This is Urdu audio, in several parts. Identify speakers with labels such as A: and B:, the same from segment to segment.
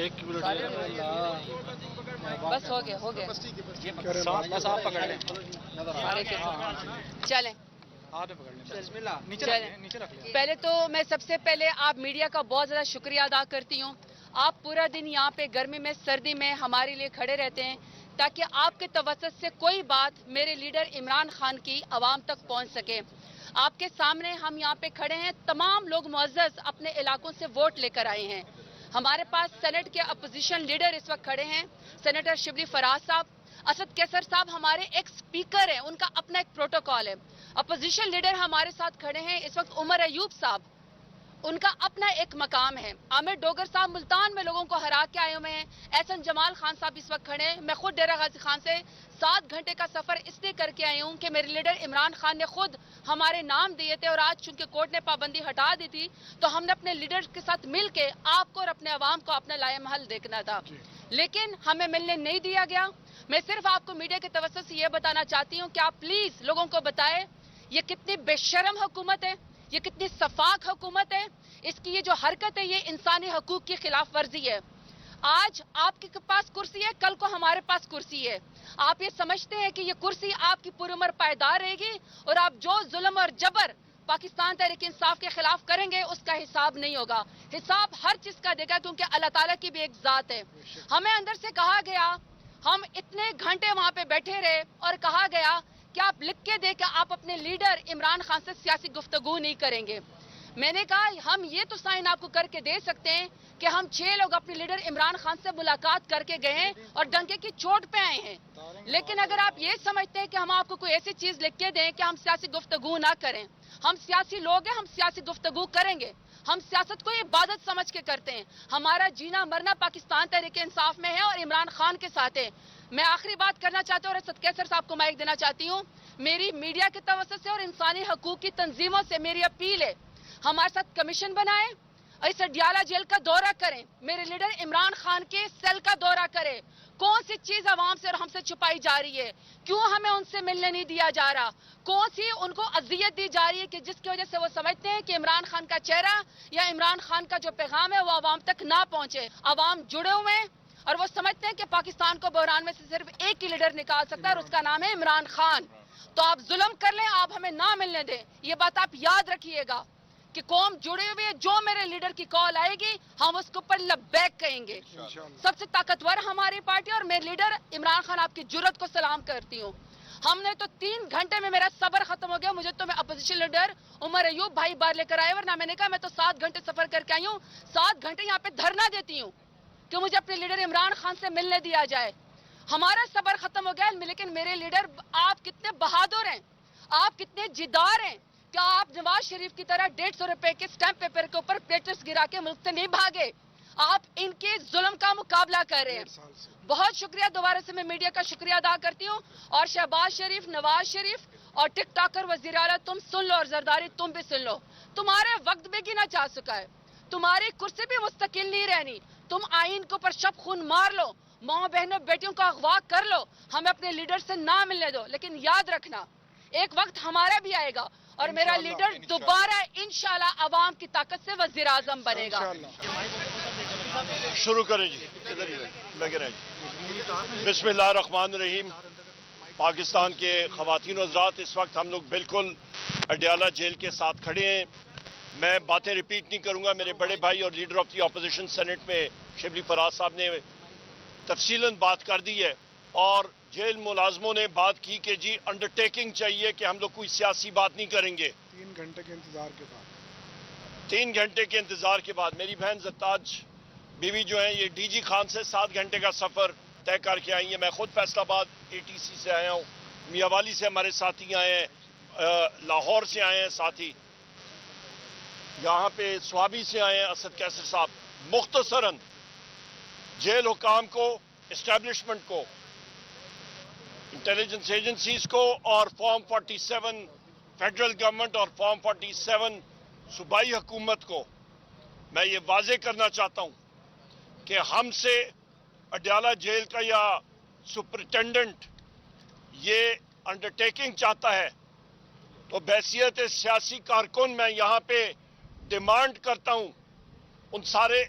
A: ایک منٹ
B: بس ہو گیا
A: بس آپ پکڑ لیں
B: چلیں پہلے تو میں سب سے پہلے آپ میڈیا کا بہت زیادہ شکریہ ادا کرتی ہوں. آپ پورا دن یہاں پہ گرمی میں سردی میں ہمارے لیے کھڑے رہتے ہیں تاکہ آپ کے توسط سے کوئی بات میرے لیڈر عمران خان کی عوام تک پہنچ سکے. آپ کے سامنے ہم یہاں پہ کھڑے ہیں, تمام لوگ معزز اپنے علاقوں سے ووٹ لے کر آئے ہیں. ہمارے پاس سینٹ کے اپوزیشن لیڈر اس وقت کھڑے ہیں, سینیٹر شبلی فراز صاحب, اسد کیسر صاحب ہمارے ایک سپیکر ہیں, ان کا اپنا ایک پروٹوکال ہے. اپوزیشن لیڈر ہمارے ساتھ کھڑے ہیں اس وقت عمر ایوب صاحب, ان کا اپنا ایک مقام ہے. عامر ڈوگر صاحب ملتان میں لوگوں کو ہرا کے آئے ہوئے ہیں. احسن جمال خان صاحب اس وقت کھڑے ہیں. میں خود ڈیرہ غازی خان سے 7 گھنٹے کا سفر اس لیے کر کے آئی ہوں کہ میرے لیڈر عمران خان نے خود ہمارے نام دیے تھے, اور آج چونکہ کورٹ نے پابندی ہٹا دی تھی تو ہم نے اپنے لیڈر کے ساتھ مل کے آپ کو اور اپنے عوام کو اپنا لائے محل دیکھنا تھا, لیکن ہمیں ملنے نہیں دیا گیا. میں صرف آپ کو میڈیا کے توسط سے یہ بتانا چاہتی ہوں کہ آپ پلیز لوگوں کو بتائیں یہ کتنی بے شرم حکومت ہے, یہ کتنی صفاق حکومت ہے. اس کی یہ جو حرکت ہے یہ انسانی حقوق کی خلاف ورزی ہے. آج آپ کے پاس کرسی ہے, کل کو ہمارے پاس کرسی ہے. آپ یہ سمجھتے ہیں کہ یہ کرسی آپ کی پوری عمر پائیدار رہے گی, اور آپ جو ظلم اور جبر پاکستان تحریک انصاف کے خلاف کریں گے اس کا حساب نہیں ہوگا. حساب ہر چیز کا دے گا, کیونکہ اللہ تعالیٰ کی بھی ایک ذات ہے. ہمیں اندر سے کہا گیا, ہم اتنے گھنٹے وہاں پہ بیٹھے رہے اور کہا گیا کہ آپ لکھ کے دیں کہ آپ اپنے لیڈر عمران خان سے سیاسی گفتگو نہیں کریں گے. میں نے کہا ہم یہ تو سائن آپ کو کر کے دے سکتے ہیں کہ ہم 6 لوگ اپنے لیڈر عمران خان سے ملاقات کر کے گئے ہیں اور ڈنکے کی چوٹ پہ آئے ہیں. لیکن اگر آپ یہ سمجھتے ہیں کہ ہم آپ کو کوئی ایسی چیز لکھ کے دیں کہ ہم سیاسی گفتگو نہ کریں, ہم سیاسی لوگ ہیں, ہم سیاسی گفتگو کریں گے. ہم سیاست کو عبادت سمجھ کے کرتے ہیں. ہمارا جینا مرنا پاکستان تحریک انصاف میں ہے اور عمران خان کے ساتھ ہے. میں آخری بات کرنا چاہتا ہوں اور اسد کیسر صاحب کو مائک دینا چاہتی ہوں. میری میڈیا کے توسط سے اور انسانی حقوق کی تنظیموں سے میری اپیل ہے, ہمارے ساتھ کمیشن بنائیں, اس اڈیالہ جیل کا دورہ کریں, میرے لیڈر عمران خان کے سیل کا دورہ کریں. کون سی چیز عوام سے اور ہم سے چھپائی جا رہی ہے, کیوں ہمیں ان سے ملنے نہیں دیا جا رہا, کون سی ان کو اذیت دی جا رہی ہے کہ جس کی وجہ سے وہ سمجھتے ہیں کہ عمران خان کا چہرہ یا عمران خان کا جو پیغام ہے وہ عوام تک نہ پہنچے. عوام جڑے ہوئے ہیں اور وہ سمجھتے ہیں کہ پاکستان کو بحران میں سے صرف ایک ہی لیڈر نکال سکتا ہے اور اس کا نام ہے عمران خان. تو آپ ظلم کر لیں, آپ ہمیں نہ ملنے دیں. یہ بات آپ یاد رکھیے گا کہ قوم جڑے ہوئے ہے, جو میرے لیڈر کی کال آئے گی ہم اس کے اوپر لبیک کہیں گے. سب سے طاقتور ہماری پارٹی اور میرے لیڈر عمران خان, آپ کی جرت کو سلام کرتی ہوں. ہم نے تو 3 گھنٹے میں میرا صبر ختم ہو گیا. مجھے تو میں اپوزیشن لیڈر عمر ایوب بھائی بار لے کر آئے, ورنہ میں نے کہا میں تو 7 گھنٹے سفر کر کے آئی ہوں, 7 گھنٹے یہاں پہ دھرنا دیتی ہوں کہ مجھے اپنے لیڈر عمران خان سے ملنے دیا جائے. ہمارا صبر ختم ہو گیا, لیکن میرے لیڈر آپ کتنے بہادر ہیں, آپ کتنے جدار ہیں. کیا آپ نواز شریف کی طرح 150 روپے کے سٹیمپ پیپر کے اوپر پلیٹس گرا کے ملک سے نہیں بھاگے, آپ ان کے ظلم کا مقابلہ کر رہے ہیں. بہت شکریہ, دوبارہ سے میں میڈیا کا شکریہ ادا کرتی ہوں. اور شہباز شریف, نواز شریف اور ٹک ٹاکر وزیر اعلیٰ تم سن لو, اور زرداری تم بھی سن لو, تمہارے وقت بھی گنا جا چکا ہے, تمہاری کرسی بھی مستقل نہیں رہنی. تم آئین کے اوپر شب خون مار لو, ماں بہنوں بیٹیوں کا اغوا کر لو, ہمیں اپنے لیڈر سے نہ ملنے دو. لیکن یاد رکھنا ایک وقت ہمارا بھی آئے گا اور میرا لیڈر دوبارہ انشاءاللہ عوام کی طاقت سے وزیر اعظم بنے گا.
C: شروع کریں جی, لگے رہیں جی. بسم اللہ الرحمن الرحیم. پاکستان کے خواتین و حضرات, اس وقت ہم لوگ بالکل اڈیالہ جیل کے ساتھ کھڑے ہیں. میں باتیں ریپیٹ نہیں کروں گا, میرے بڑے بھائی اور leader of the opposition senate میں شبلی فراز صاحب نے تفصیلاً بات کر دی ہے, اور جیل ملازموں نے بات کی کہ جی انڈرٹیکنگ چاہیے کہ ہم لوگ کوئی سیاسی بات نہیں کریں گے.
D: 3 گھنٹے کے انتظار کے بعد
C: 3 گھنٹے کے انتظار کے بعد میری بہن زتاج بیوی جو ہیں یہ ڈی جی خان سے 7 گھنٹے کا سفر طے کر کے آئی ہیں. میں خود فیصل آباد ATC سے آیا ہوں, میاں والی سے ہمارے ساتھی آئے ہیں, لاہور سے آئے ہیں ساتھی, یہاں پہ سوابی سے آئے ہیں اسد کیسر صاحب. مختصراً جیل حکام کو, اسٹیبلشمنٹ کو, انٹیلیجنس ایجنسیز کو اور فارم 47 فیڈرل گورنمنٹ اور فارم 47 صوبائی حکومت کو میں یہ واضح کرنا چاہتا ہوں کہ ہم سے اڈیالہ جیل کا یا سپرنٹینڈنٹ یہ انڈرٹیکنگ چاہتا ہے تو بحیثیت سیاسی کارکن میں یہاں پہ ڈیمانڈ کرتا ہوں ان سارے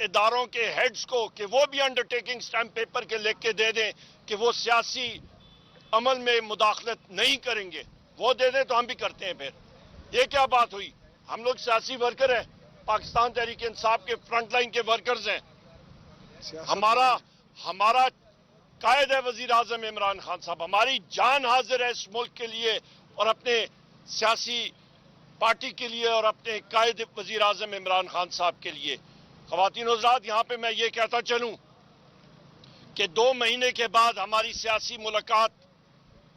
C: اداروں کے ہیڈز کو کہ وہ بھی انڈرٹیکنگ سٹیمپ پیپر کے لکھ کے دے دیں کہ وہ سیاسی عمل میں مداخلت نہیں کریں گے. وہ دے دیں تو ہم بھی کرتے ہیں. پھر یہ کیا بات ہوئی؟ ہم لوگ سیاسی ورکر ہیں, پاکستان تحریک انصاف کے فرنٹ لائن کے ورکرز ہیں. ہمارا قائد ہے وزیر اعظم عمران خان صاحب. ہماری جان حاضر ہے اس ملک کے لیے اور اپنے سیاسی پارٹی کے لیے اور اپنے قائد وزیر اعظم عمران خان صاحب کے لیے. خواتین و حضرات, یہاں پہ میں یہ کہتا چلوں کہ 2 مہینے کے بعد ہماری سیاسی ملاقات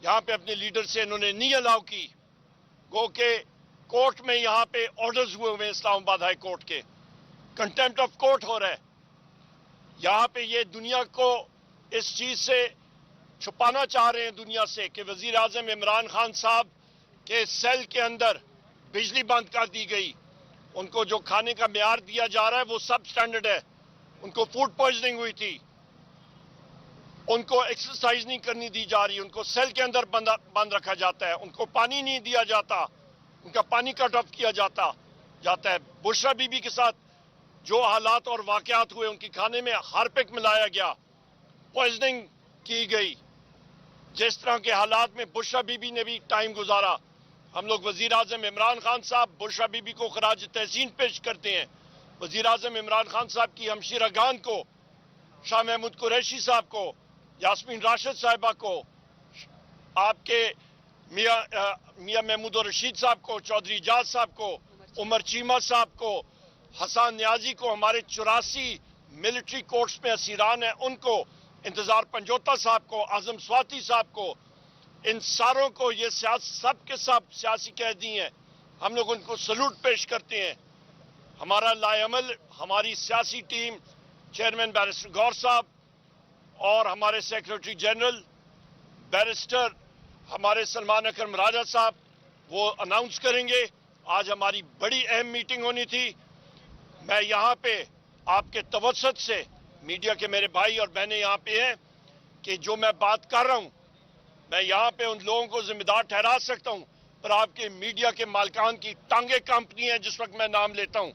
C: یہاں پہ اپنے لیڈر سے انہوں نے نہیں الاؤ کی. گو کہ کورٹ میں یہاں پہ آرڈرز ہوئے ہوئے اسلام آباد ہائی کورٹ کے, کنٹیمپٹ آف کورٹ ہو رہا ہے. یہاں پہ یہ دنیا کو اس چیز سے چھپانا چاہ رہے ہیں دنیا سے کہ وزیر اعظم عمران خان صاحب کے سیل کے اندر بجلی بند کر دی گئی. ان کو جو کھانے کا معیار دیا جا رہا ہے وہ سب سٹینڈرڈ ہے. ان کو فوڈ پوائزننگ ہوئی تھی. ان کو ایکسرسائز نہیں کرنی دی جا رہی. ان کو سیل کے اندر بند رکھا جاتا ہے. ان کو پانی نہیں دیا جاتا. ان کا پانی کٹ آف کیا جاتا ہے. بشرا بی بی کے ساتھ جو حالات اور واقعات ہوئے, ان کی کھانے میں ہارپک ملایا گیا, پوائزننگ کی گئی. جس طرح کے حالات میں بشرا بی بی نے بھی ٹائم گزارا, ہم لوگ وزیر اعظم عمران خان صاحب بشرا بی بی کو خراج تحسین پیش کرتے ہیں. وزیر اعظم عمران خان صاحب کی ہمشیرہ گان کو, شاہ محمود قریشی صاحب کو, یاسمین راشد صاحبہ کو, آپ کے میاں محمود الرشید صاحب کو, چودھری اجاز صاحب کو, عمر چیمہ صاحب کو, حسان نیازی کو, ہمارے 84 ملٹری کورٹس میں اسیران ہیں ان کو, انتظار پنجوتا صاحب کو, اعظم سواتی صاحب کو, ان ساروں کو, یہ سب کے سب سیاسی قیدی ہیں. ہم لوگ ان کو سلوٹ پیش کرتے ہیں. ہمارا لائے عمل, ہماری سیاسی ٹیم, چیئرمین بیرسٹر غور صاحب اور ہمارے سیکریٹری جنرل بیرسٹر ہمارے سلمان اکرم راجہ صاحب, وہ اناؤنس کریں گے. آج ہماری بڑی اہم میٹنگ ہونی تھی. میں یہاں پہ آپ کے توسط سے, میڈیا کے میرے بھائی اور بہنیں یہاں پہ ہیں, کہ جو میں بات کر رہا ہوں میں یہاں پہ ان لوگوں کو ذمہ دار ٹھہرا سکتا ہوں, پر آپ کے میڈیا کے مالکان کی ٹانگیں کانپتی ہیں. جس وقت میں نام لیتا ہوں,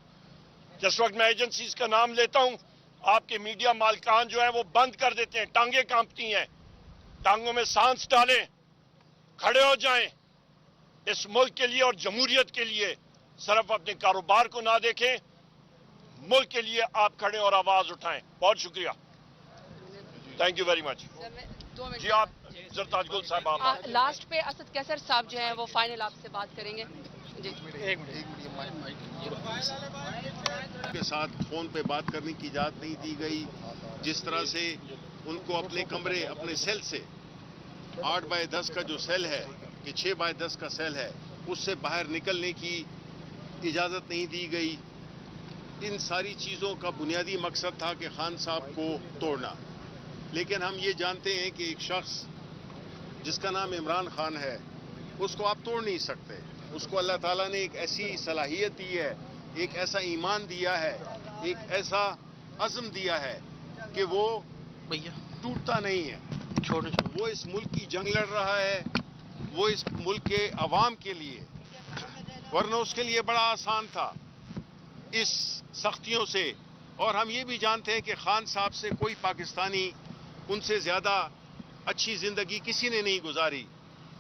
C: جس وقت میں ایجنسیز کا نام لیتا ہوں, آپ کے میڈیا مالکان جو ہیں وہ بند کر دیتے ہیں. ٹانگیں کانپتی ہیں. ٹانگوں میں سانس ڈالیں, کھڑے ہو جائیں اس ملک کے لیے اور جمہوریت کے لیے. صرف اپنے کاروبار کو نہ دیکھیں, ملک کے لیے آپ کھڑے اور آواز اٹھائیں. بہت شکریہ. Thank you very much. جی آپ زرتاج گل صاحب, آپ
B: لاسٹ پہ اسد کیسر صاحب جو ہیں وہ فائنل آپ سے بات کریں گے. جی
E: کے ساتھ فون پہ بات کرنے کی اجازت نہیں دی گئی. جس طرح سے ان کو اپنے کمرے, اپنے سیل سے 8x10 کا جو سیل ہے کہ 6x10 کا سیل ہے, اس سے باہر نکلنے کی اجازت نہیں دی گئی. ان ساری چیزوں کا بنیادی مقصد تھا کہ خان صاحب کو توڑنا. لیکن ہم یہ جانتے ہیں کہ ایک شخص جس کا نام عمران خان ہے, اس کو آپ توڑ نہیں سکتے. اس کو اللہ تعالیٰ نے ایک ایسی صلاحیت دی ہے, ایک ایسا ایمان دیا ہے, ایک ایسا عزم دیا ہے کہ وہ ٹوٹتا نہیں ہے. وہ اس ملک کی جنگ لڑ رہا ہے, وہ اس ملک کے عوام کے لیے, ورنہ اس کے لیے بڑا آسان تھا اس سختیوں سے. اور ہم یہ بھی جانتے ہیں کہ خان صاحب سے کوئی پاکستانی ان سے زیادہ اچھی زندگی کسی نے نہیں گزاری.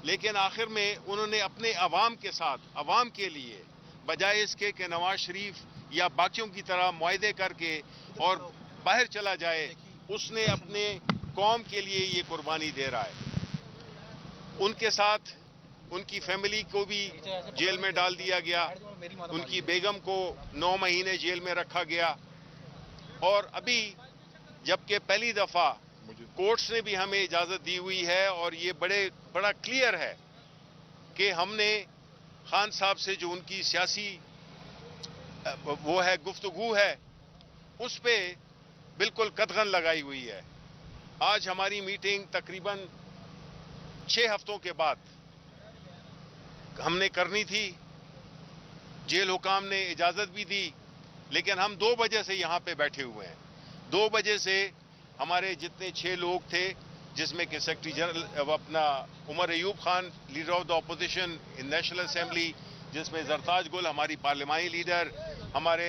E: لیکن آخر میں انہوں نے اپنے عوام کے ساتھ, عوام کے لیے, بجائے اس کے کہ نواز شریف یا باقیوں کی طرح معاہدے کر کے اور باہر چلا جائے, اس نے اپنے قوم کے لیے یہ قربانی دے رہا ہے. ان کے ساتھ ان کی فیملی کو بھی جیل میں ڈال دیا گیا, ان کی بیگم کو 9 مہینے جیل میں رکھا گیا. اور ابھی جبکہ پہلی دفعہ کورٹس نے بھی ہمیں اجازت دی ہوئی ہے, اور یہ بڑا کلیئر ہے کہ ہم نے خان صاحب سے جو ان کی سیاسی وہ ہے گفتگو ہے, اس پہ بالکل قدغن لگائی ہوئی ہے. آج ہماری میٹنگ تقریباً 6 ہفتوں کے بعد ہم نے کرنی تھی. جیل حکام نے اجازت بھی دی, لیکن ہم 2 بجے سے یہاں پہ بیٹھے ہوئے ہیں. 2 بجے سے ہمارے جتنے 6 لوگ تھے, جس میں کہ سیکرٹری جنرل اپنا Umar Ayub Khan, leader of the opposition in National Assembly, جس میں زرتاج گل ہماری پارلیمانی لیڈر, ہمارے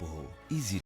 F: pour, easy